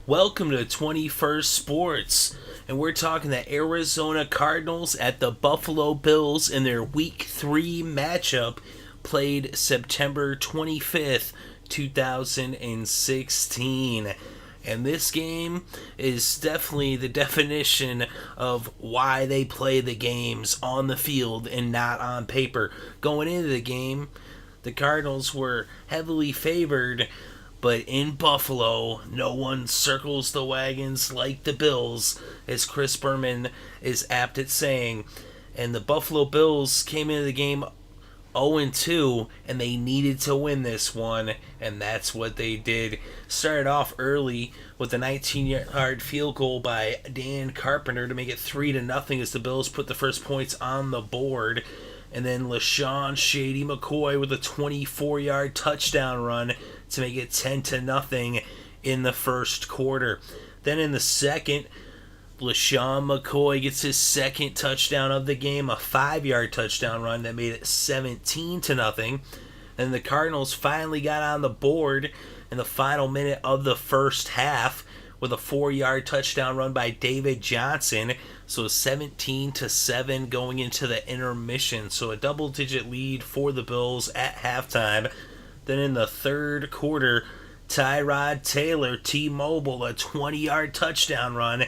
Welcome to 21st Sports, and we're talking the Arizona Cardinals at the Buffalo Bills in their Week 3 matchup played September 25th, 2016. And this game is definitely the definition of why they play the games on the field and not on paper. Going into the game, the Cardinals were heavily favored, but in Buffalo, no one circles the wagons like the Bills, as Chris Berman is apt at saying. And the Buffalo Bills came into the game 0-2, and they needed to win this one, and that's what they did. Started off early with a 19-yard field goal by Dan Carpenter to make it 3-0 as the Bills put the first points on the board. And then LaShawn Shady McCoy with a 24-yard touchdown run to make it 10-0 in the first quarter. Then in the second, LaShawn McCoy gets his second touchdown of the game, a 5-yard touchdown run that made it 17-0. And the Cardinals finally got on the board in the final minute of the first half with a 4-yard touchdown run by David Johnson. So 17-7 going into the intermission. So a double-digit lead for the Bills at halftime. Then in the third quarter, Tyrod Taylor, T-Mobile, a 20-yard touchdown run,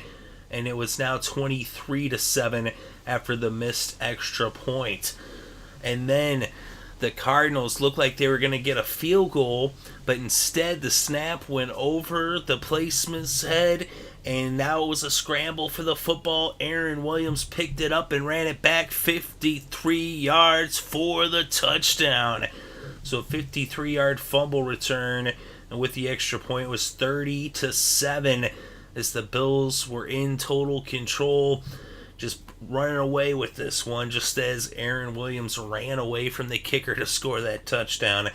and it was now 23-7 after the missed extra point. And then the Cardinals looked like they were going to get a field goal, but instead the snap went over the placeman's head, and now it was a scramble for the football. Aaron Williams picked it up and ran it back 53 yards for the touchdown. So a 53-yard fumble return, and with the extra point, it was 30-7 as the Bills were in total control, just running away with this one, just as Aaron Williams ran away from the kicker to score that touchdown.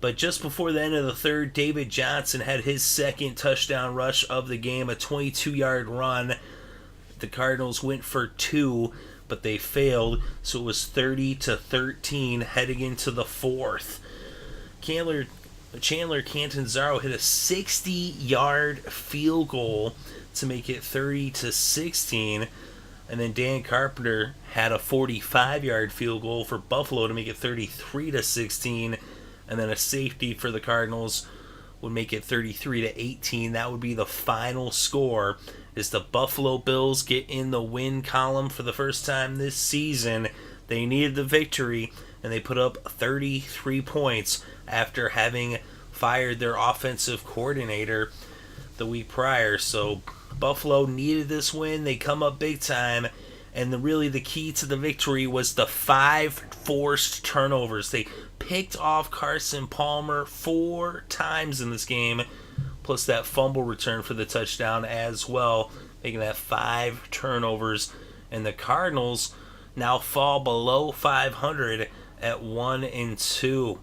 But just before the end of the third, David Johnson had his second touchdown rush of the game, a 22-yard run. The Cardinals went for two, but they failed, so it was 30-13 heading into the fourth. Chandler Catanzaro hit a 60-yard field goal to make it 30-16, and then Dan Carpenter had a 45-yard field goal for Buffalo to make it 33-16, and then a safety for the Cardinals would make it 33-18. That would be the final score as the Buffalo Bills get in the win column for the first time this season. They needed the victory, and they put up 33 points after having fired their offensive coordinator the week prior. So Buffalo needed this win. They come up big time, and really the key to the victory was the 5 forced turnovers. They picked off Carson Palmer 4 times in this game, plus that fumble return for the touchdown as well, making that 5 turnovers. And the Cardinals now fall below 500 at 1-2.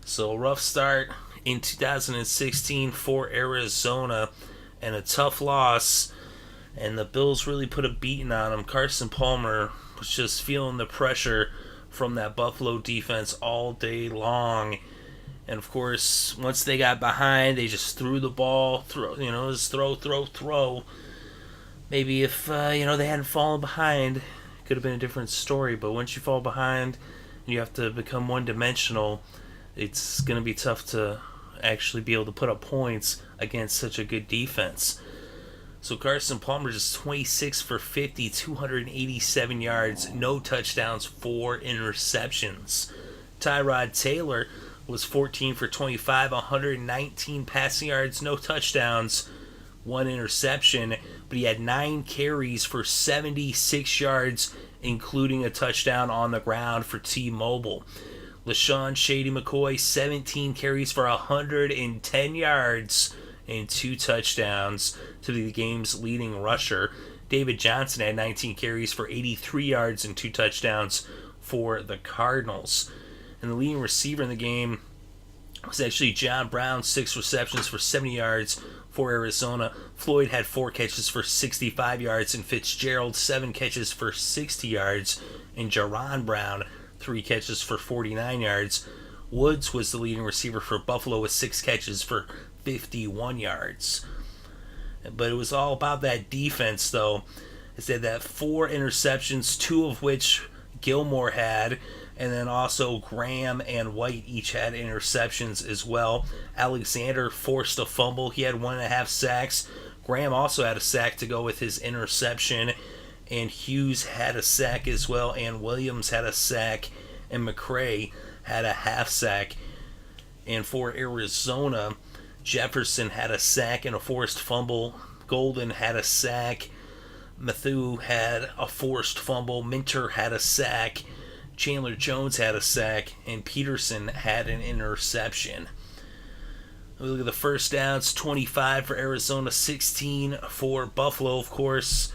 So a rough start in 2016 for Arizona and a tough loss, and the Bills really put a beating on them. Carson Palmer was just feeling the pressure from that Buffalo defense all day long. And of course, once they got behind, they just threw the ball, just throw. Maybe if they hadn't fallen behind, it could have been a different story. But once you fall behind, you have to become one-dimensional. It's going to be tough to actually be able to put up points against such a good defense. So Carson Palmer just 26 for 50, 287 yards, no touchdowns, 4 interceptions. Tyrod Taylor was 14 for 25, 119 passing yards, no touchdowns, 1 interception, but he had 9 carries for 76 yards, including a touchdown on the ground for T-Mobile. LaShawn Shady McCoy, 17 carries for 110 yards and 2 touchdowns to be the game's leading rusher. David Johnson had 19 carries for 83 yards and 2 touchdowns for the Cardinals. And the leading receiver in the game was actually John Brown, 6 receptions for 70 yards for Arizona. Floyd had 4 catches for 65 yards, and Fitzgerald 7 catches for 60 yards, and Jaron Brown 3 catches for 49 yards. Woods was the leading receiver for Buffalo with 6 catches for 51 yards. But it was all about that defense, though. They had that 4 interceptions, 2 of which Gilmore had, and then also Graham and White each had interceptions as well. Alexander forced a fumble. He had 1.5 sacks. Graham also had a sack to go with his interception, and Hughes had a sack as well, and Williams had a sack, and McCray had a half sack. And for Arizona, Jefferson had a sack and a forced fumble. Golden had a sack. Mathieu had a forced fumble. Minter had a sack. Chandler Jones had a sack. And Peterson had an interception. We look at the first downs, 25 for Arizona, 16 for Buffalo, of course.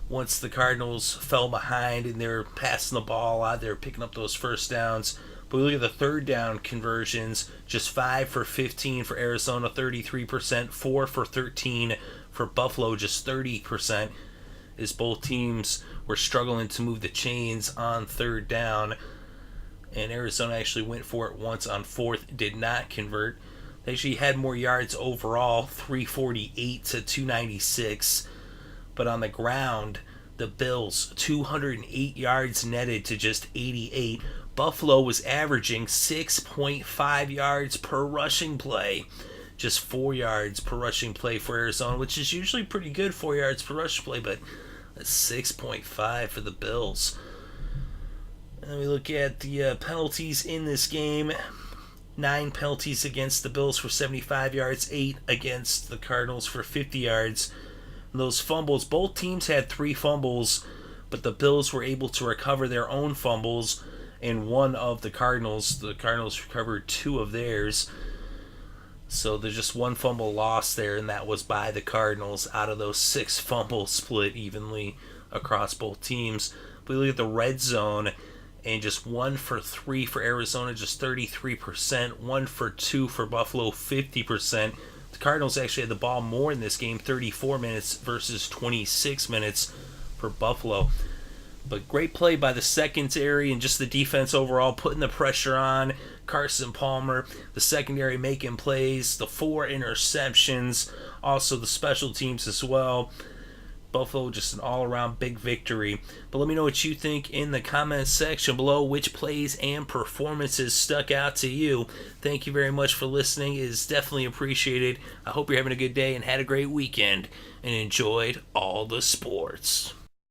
Once the Cardinals fell behind and they're passing the ball out, they're picking up those first downs. But we look at the third down conversions, just 5 for 15 for Arizona, 33%, 4 for 13 for Buffalo, just 30%, as both teams were struggling to move the chains on third down. And Arizona actually went for it once on fourth, did not convert. They actually had more yards overall, 348 to 296. But on the ground, the Bills, 208 yards netted to just 88. Buffalo was averaging 6.5 yards per rushing play. Just 4 yards per rushing play for Arizona, which is usually pretty good, 4 yards per rushing play, but that's 6.5 for the Bills. And we look at the penalties in this game. 9 penalties against the Bills for 75 yards, 8 against the Cardinals for 50 yards. And those fumbles, both teams had 3 fumbles, but the Bills were able to recover their own fumbles, and one of the Cardinals recovered 2 of theirs. So there's just 1 fumble lost there, and that was by the Cardinals out of those 6 fumbles split evenly across both teams. We look at the red zone, and just 1 for 3 for Arizona, just 33%. 1 for 2 for Buffalo, 50%. The Cardinals actually had the ball more in this game, 34 minutes versus 26 minutes for Buffalo. But great play by the secondary and just the defense overall, putting the pressure on. Carson Palmer, the secondary making plays, the 4 interceptions, also the special teams as well. Buffalo, just an all-around big victory. But let me know what you think in the comments section below. Which plays and performances stuck out to you? Thank you very much for listening. It is definitely appreciated. I hope you're having a good day and had a great weekend and enjoyed all the sports.